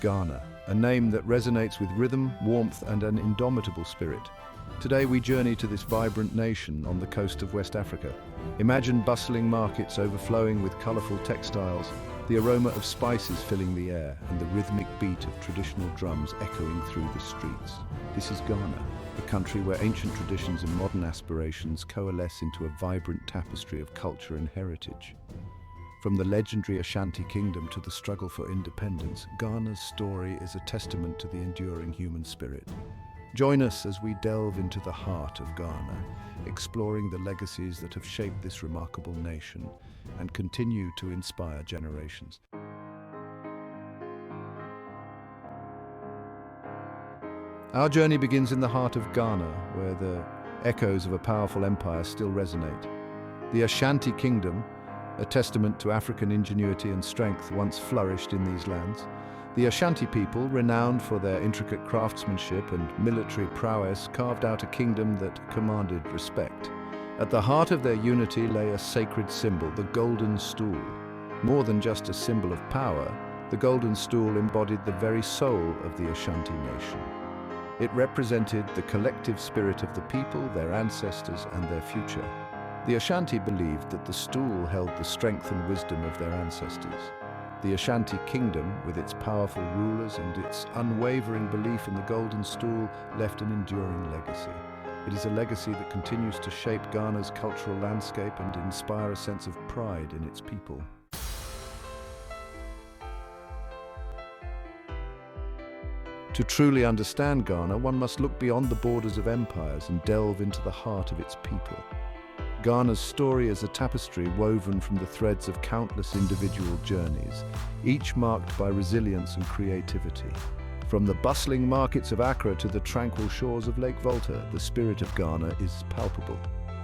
Ghana, a name that resonates with rhythm, warmth, and an indomitable spirit. Today we journey to this vibrant nation on the coast of West Africa. Imagine bustling markets overflowing with colorful textiles, the aroma of spices filling the air, and the rhythmic beat of traditional drums echoing through the streets. This is Ghana, a country where ancient traditions and modern aspirations coalesce into a vibrant tapestry of culture and heritage. From the legendary Ashanti Kingdom to the struggle for independence, Ghana's story is a testament to the enduring human spirit. Join us as we delve into the heart of Ghana, exploring the legacies that have shaped this remarkable nation and continue to inspire generations. Our journey begins in the heart of Ghana, where the echoes of a powerful empire still resonate. The Ashanti Kingdom, a testament to African ingenuity and strength, once flourished in these lands. The Ashanti people, renowned for their intricate craftsmanship and military prowess, carved out a kingdom that commanded respect. At the heart of their unity lay a sacred symbol, the Golden Stool. More than just a symbol of power, the Golden Stool embodied the very soul of the Ashanti nation. It represented the collective spirit of the people, their ancestors, and their future. The Ashanti believed that the stool held the strength and wisdom of their ancestors. The Ashanti Kingdom, with its powerful rulers and its unwavering belief in the Golden Stool, left an enduring legacy. It is a legacy that continues to shape Ghana's cultural landscape and inspire a sense of pride in its people. To truly understand Ghana, one must look beyond the borders of empires and delve into the heart of its people. Ghana's story is a tapestry woven from the threads of countless individual journeys, each marked by resilience and creativity. From the bustling markets of Accra to the tranquil shores of Lake Volta, the spirit of Ghana is palpable.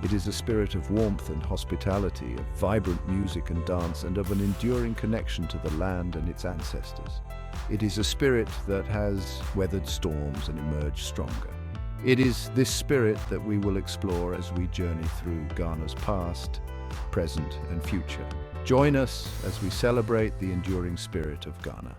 It is a spirit of warmth and hospitality, of vibrant music and dance, and of an enduring connection to the land and its ancestors. It is a spirit that has weathered storms and emerged stronger. It is this spirit that we will explore as we journey through Ghana's past, present, and future. Join us as we celebrate the enduring spirit of Ghana.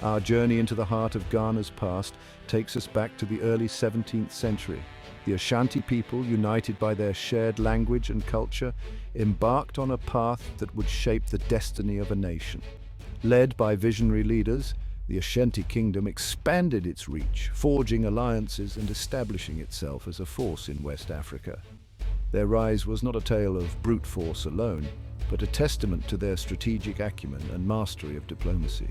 Our journey into the heart of Ghana's past takes us back to the early 17th century. The Ashanti people, united by their shared language and culture, embarked on a path that would shape the destiny of a nation. Led by visionary leaders, the Ashanti Kingdom expanded its reach, forging alliances and establishing itself as a force in West Africa. Their rise was not a tale of brute force alone, but a testament to their strategic acumen and mastery of diplomacy.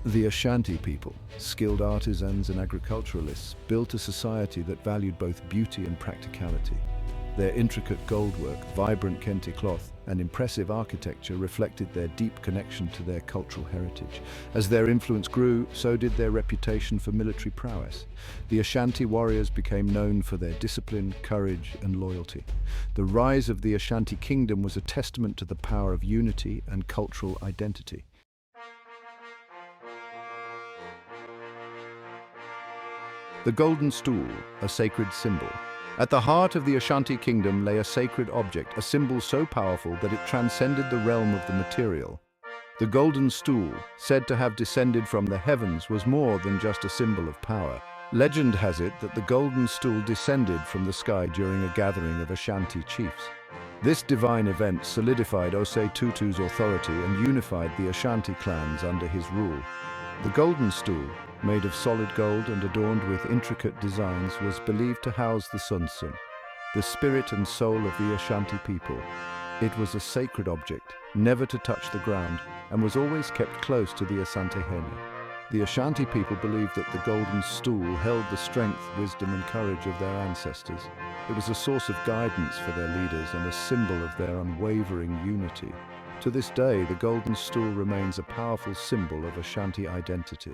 The Ashanti people, skilled artisans and agriculturalists, built a society that valued both beauty and practicality. Their intricate goldwork, vibrant kente cloth, and impressive architecture reflected their deep connection to their cultural heritage. As their influence grew, so did their reputation for military prowess. The Ashanti warriors became known for their discipline, courage, and loyalty. The rise of the Ashanti Kingdom was a testament to the power of unity and cultural identity. The Golden Stool, a sacred symbol. At the heart of the Ashanti Kingdom lay a sacred object, a symbol so powerful that it transcended the realm of the material. The Golden Stool, said to have descended from the heavens, was more than just a symbol of power. Legend has it that the Golden Stool descended from the sky during a gathering of Ashanti chiefs. This divine event solidified Osei Tutu's authority and unified the Ashanti clans under his rule. The Golden Stool, made of solid gold and adorned with intricate designs, was believed to house the Sunsun, the spirit and soul of the Ashanti people. It was a sacred object, never to touch the ground, and was always kept close to the Asantehene. The Ashanti people believed that the Golden Stool held the strength, wisdom, and courage of their ancestors. It was a source of guidance for their leaders and a symbol of their unwavering unity. To this day, the Golden Stool remains a powerful symbol of Ashanti identity.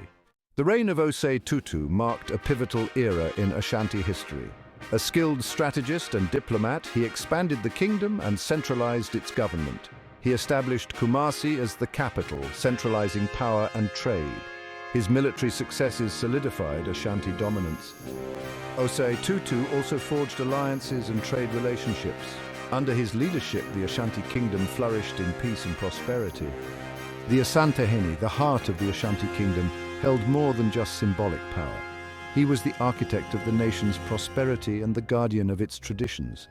The reign of Osei Tutu marked a pivotal era in Ashanti history. A skilled strategist and diplomat, he expanded the kingdom and centralized its government. He established Kumasi as the capital, centralizing power and trade. His military successes solidified Ashanti dominance. Osei Tutu also forged alliances and trade relationships. Under his leadership, the Ashanti Kingdom flourished in peace and prosperity. The Asantehene, the heart of the Ashanti Kingdom, held more than just symbolic power. He was the architect of the nation's prosperity and the guardian of its traditions.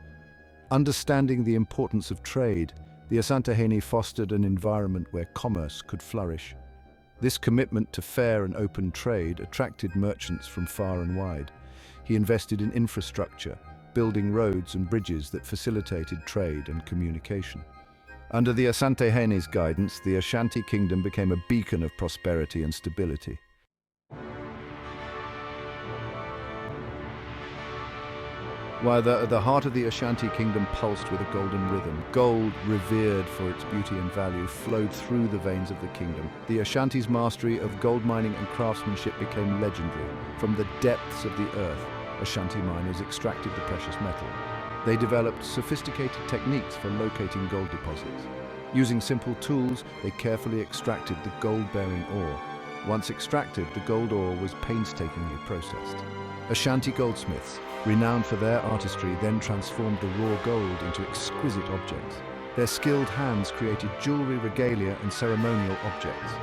Understanding the importance of trade, the Asantehene fostered an environment where commerce could flourish. This commitment to fair and open trade attracted merchants from far and wide. He invested in infrastructure, building roads and bridges that facilitated trade and communication. Under the Asantehene's guidance, the Ashanti Kingdom became a beacon of prosperity and stability. While the heart of the Ashanti Kingdom pulsed with a golden rhythm, gold, revered for its beauty and value, flowed through the veins of the kingdom. The Ashanti's mastery of gold mining and craftsmanship became legendary. From the depths of the earth, Ashanti miners extracted the precious metal. They developed sophisticated techniques for locating gold deposits. Using simple tools, they carefully extracted the gold-bearing ore. Once extracted, the gold ore was painstakingly processed. Ashanti goldsmiths, renowned for their artistry, then transformed the raw gold into exquisite objects. Their skilled hands created jewelry, regalia, and ceremonial objects.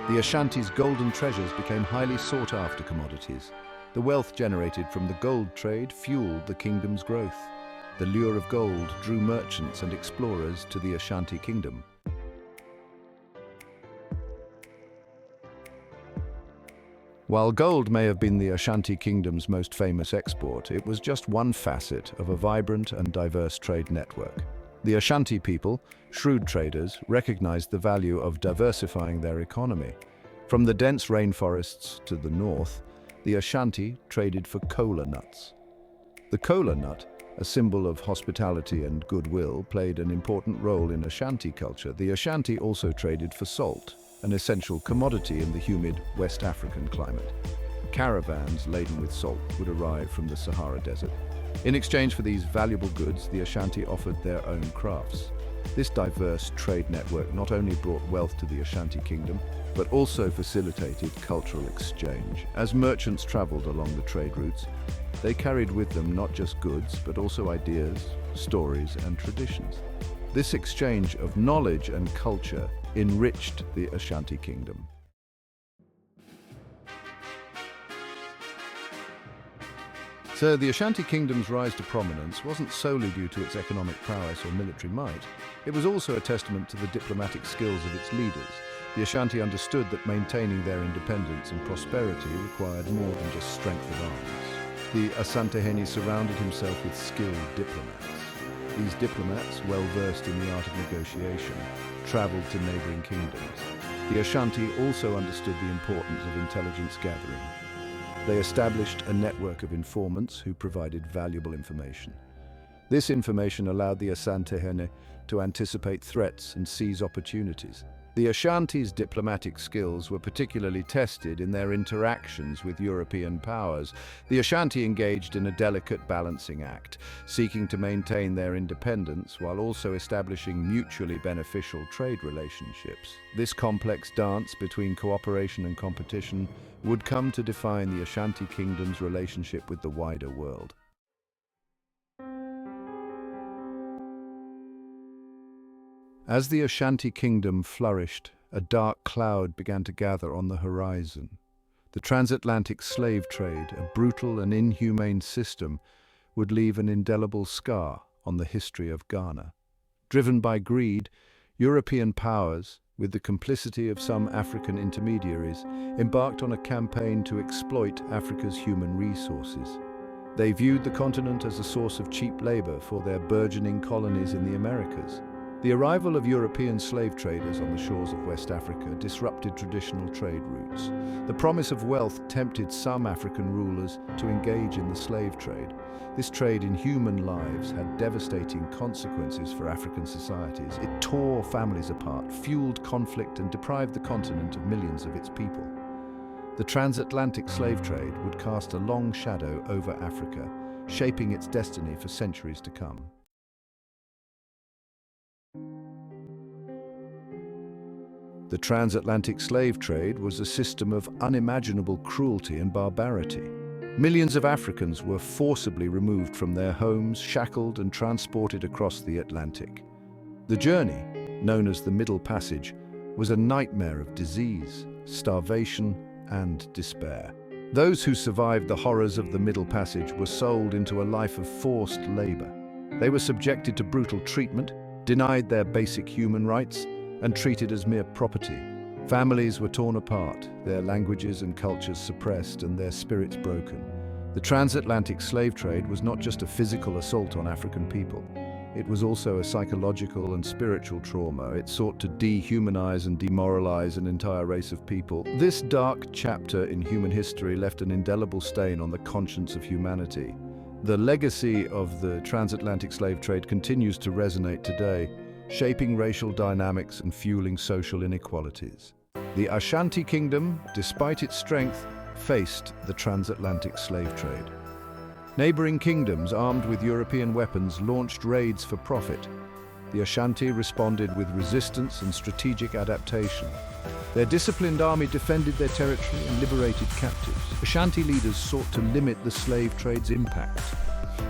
The Ashanti's golden treasures became highly sought-after commodities. The wealth generated from the gold trade fueled the kingdom's growth. The lure of gold drew merchants and explorers to the Ashanti Kingdom. While gold may have been the Ashanti Kingdom's most famous export, it was just one facet of a vibrant and diverse trade network. The Ashanti people, shrewd traders, recognized the value of diversifying their economy. From the dense rainforests to the north, the Ashanti traded for kola nuts. The kola nut, a symbol of hospitality and goodwill, played an important role in Ashanti culture. The Ashanti also traded for salt, an essential commodity in the humid West African climate. Caravans laden with salt would arrive from the Sahara Desert. In exchange for these valuable goods, the Ashanti offered their own crafts. This diverse trade network not only brought wealth to the Ashanti Kingdom, but also facilitated cultural exchange. As merchants traveled along the trade routes, they carried with them not just goods, but also ideas, stories, and traditions. This exchange of knowledge and culture enriched the Ashanti Kingdom. So the Ashanti Kingdom's rise to prominence wasn't solely due to its economic prowess or military might. It was also a testament to the diplomatic skills of its leaders. The Ashanti understood that maintaining their independence and prosperity required more than just strength of arms. The Asantehene surrounded himself with skilled diplomats. These diplomats, well versed in the art of negotiation, traveled to neighboring kingdoms. The Ashanti also understood the importance of intelligence gathering. They established a network of informants who provided valuable information. This information allowed the Asantehene to anticipate threats and seize opportunities. The Ashanti's diplomatic skills were particularly tested in their interactions with European powers. The Ashanti engaged in a delicate balancing act, seeking to maintain their independence while also establishing mutually beneficial trade relationships. This complex dance between cooperation and competition would come to define the Ashanti Kingdom's relationship with the wider world. As the Ashanti Kingdom flourished, a dark cloud began to gather on the horizon. The transatlantic slave trade, a brutal and inhumane system, would leave an indelible scar on the history of Ghana. Driven by greed, European powers, with the complicity of some African intermediaries, embarked on a campaign to exploit Africa's human resources. They viewed the continent as a source of cheap labor for their burgeoning colonies in the Americas. The arrival of European slave traders on the shores of West Africa disrupted traditional trade routes. The promise of wealth tempted some African rulers to engage in the slave trade. This trade in human lives had devastating consequences for African societies. It tore families apart, fueled conflict, and deprived the continent of millions of its people. The transatlantic slave trade would cast a long shadow over Africa, shaping its destiny for centuries to come. The transatlantic slave trade was a system of unimaginable cruelty and barbarity. Millions of Africans were forcibly removed from their homes, shackled and transported across the Atlantic. The journey, known as the Middle Passage, was a nightmare of disease, starvation, and despair. Those who survived the horrors of the Middle Passage were sold into a life of forced labor. They were subjected to brutal treatment, denied their basic human rights, and treated as mere property. Families were torn apart, their languages and cultures suppressed, and their spirits broken. The transatlantic slave trade was not just a physical assault on African people. It was also a psychological and spiritual trauma. It sought to dehumanize and demoralize an entire race of people. This dark chapter in human history left an indelible stain on the conscience of humanity. The legacy of the transatlantic slave trade continues to resonate today, shaping racial dynamics and fueling social inequalities. The Ashanti Kingdom, despite its strength, faced the transatlantic slave trade. Neighboring kingdoms, armed with European weapons, launched raids for profit. The Ashanti responded with resistance and strategic adaptation. Their disciplined army defended their territory and liberated captives. Ashanti leaders sought to limit the slave trade's impact.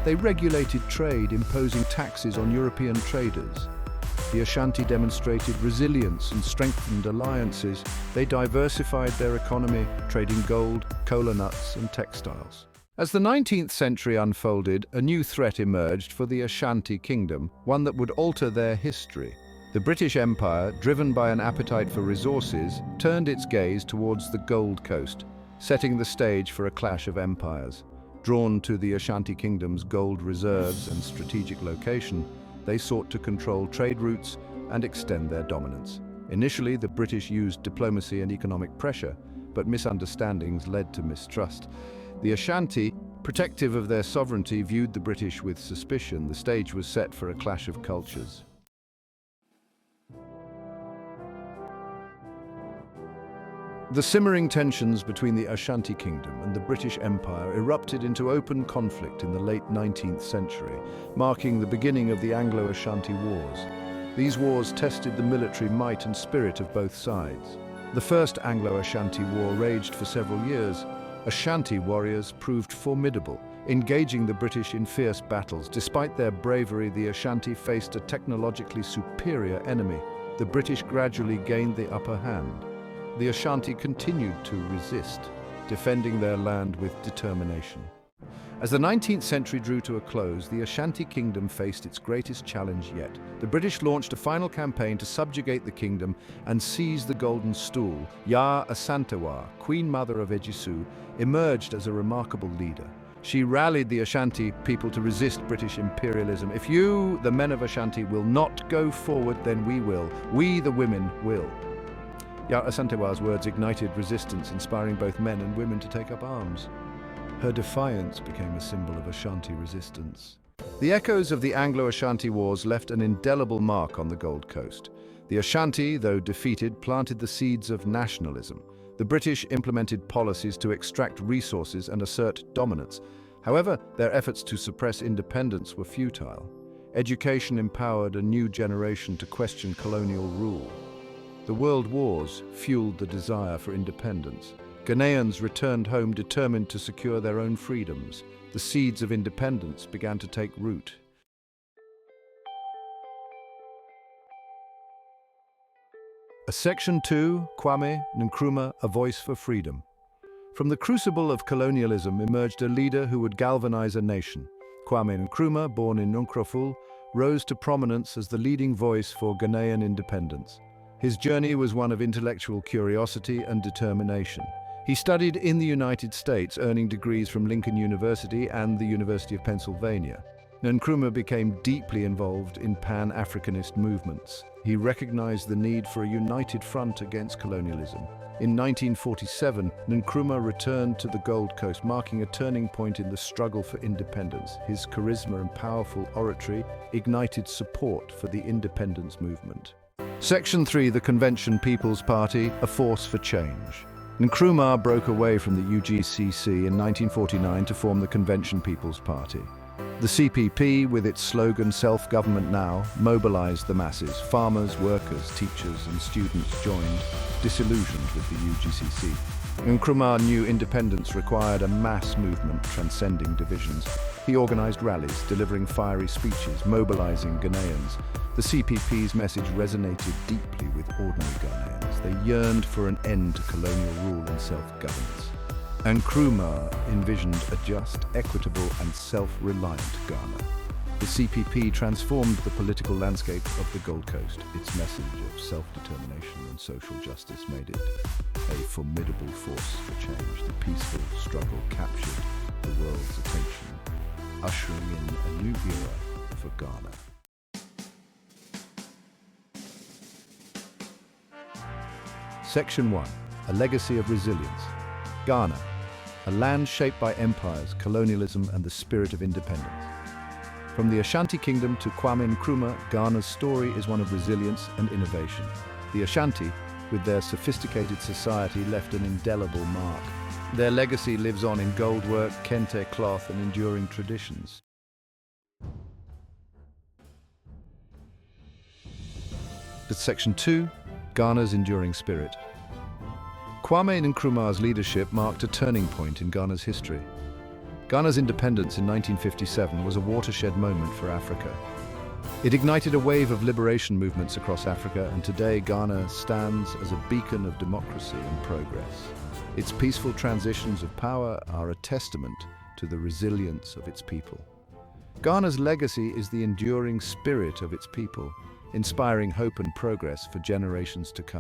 They regulated trade, imposing taxes on European traders. The Ashanti demonstrated resilience and strengthened alliances. They diversified their economy, trading gold, cola nuts, and textiles. As the 19th century unfolded, a new threat emerged for the Ashanti Kingdom, one that would alter their history. The British Empire, driven by an appetite for resources, turned its gaze towards the Gold Coast, setting the stage for a clash of empires. Drawn to the Ashanti Kingdom's gold reserves and strategic location, they sought to control trade routes and extend their dominance. Initially, the British used diplomacy and economic pressure, but misunderstandings led to mistrust. The Ashanti, protective of their sovereignty, viewed the British with suspicion. The stage was set for a clash of cultures. The simmering tensions between the Ashanti Kingdom and the British Empire erupted into open conflict in the late 19th century, marking the beginning of the Anglo-Ashanti Wars. These wars tested the military might and spirit of both sides. The First Anglo-Ashanti War raged for several years. Ashanti warriors proved formidable, engaging the British in fierce battles. Despite their bravery, the Ashanti faced a technologically superior enemy. The British gradually gained the upper hand. The Ashanti continued to resist, defending their land with determination. As the 19th century drew to a close, the Ashanti Kingdom faced its greatest challenge yet. The British launched a final campaign to subjugate the kingdom and seize the Golden Stool. Yaa Asantewaa, Queen Mother of Ejisu, emerged as a remarkable leader. She rallied the Ashanti people to resist British imperialism. "If you, the men of Ashanti, will not go forward, then we will. We, the women, will." Yaa Asantewaa's words ignited resistance, inspiring both men and women to take up arms. Her defiance became a symbol of Ashanti resistance. The echoes of the Anglo-Ashanti Wars left an indelible mark on the Gold Coast. The Ashanti, though defeated, planted the seeds of nationalism. The British implemented policies to extract resources and assert dominance. However, their efforts to suppress independence were futile. Education empowered a new generation to question colonial rule. The world wars fueled the desire for independence. Ghanaians returned home determined to secure their own freedoms. The seeds of independence began to take root. Section 2, Kwame Nkrumah, A Voice for Freedom. From the crucible of colonialism emerged a leader who would galvanize a nation. Kwame Nkrumah, born in Nkroful, rose to prominence as the leading voice for Ghanaian independence. His journey was one of intellectual curiosity and determination. He studied in the United States, earning degrees from Lincoln University and the University of Pennsylvania. Nkrumah became deeply involved in Pan-Africanist movements. He recognized the need for a united front against colonialism. In 1947, Nkrumah returned to the Gold Coast, marking a turning point in the struggle for independence. His charisma and powerful oratory ignited support for the independence movement. Section 3, the Convention People's Party, A Force for Change. Nkrumah broke away from the UGCC in 1949 to form the Convention People's Party. The CPP, with its slogan "Self-Government Now," mobilized the masses. Farmers, workers, teachers, and students joined, disillusioned with the UGCC. Nkrumah knew independence required a mass movement transcending divisions. He organized rallies, delivering fiery speeches, mobilizing Ghanaians. The CPP's message resonated deeply with ordinary Ghanaians. They yearned for an end to colonial rule and self-governance. Nkrumah envisioned a just, equitable and self-reliant Ghana. The CPP transformed the political landscape of the Gold Coast. Its message of self-determination and social justice made it a formidable force for change. The peaceful struggle captured the world's attention, ushering in a new era for Ghana. Section 1. A legacy of resilience. Ghana, a land shaped by empires, colonialism and the spirit of independence. From the Ashanti Kingdom to Kwame Nkrumah, Ghana's story is one of resilience and innovation. The Ashanti, with their sophisticated society, left an indelible mark. Their legacy lives on in gold work, kente cloth and enduring traditions. Section 2. Ghana's enduring spirit. Kwame Nkrumah's leadership marked a turning point in Ghana's history. Ghana's independence in 1957 was a watershed moment for Africa. It ignited a wave of liberation movements across Africa, and today Ghana stands as a beacon of democracy and progress. Its peaceful transitions of power are a testament to the resilience of its people. Ghana's legacy is the enduring spirit of its people, inspiring hope and progress for generations to come.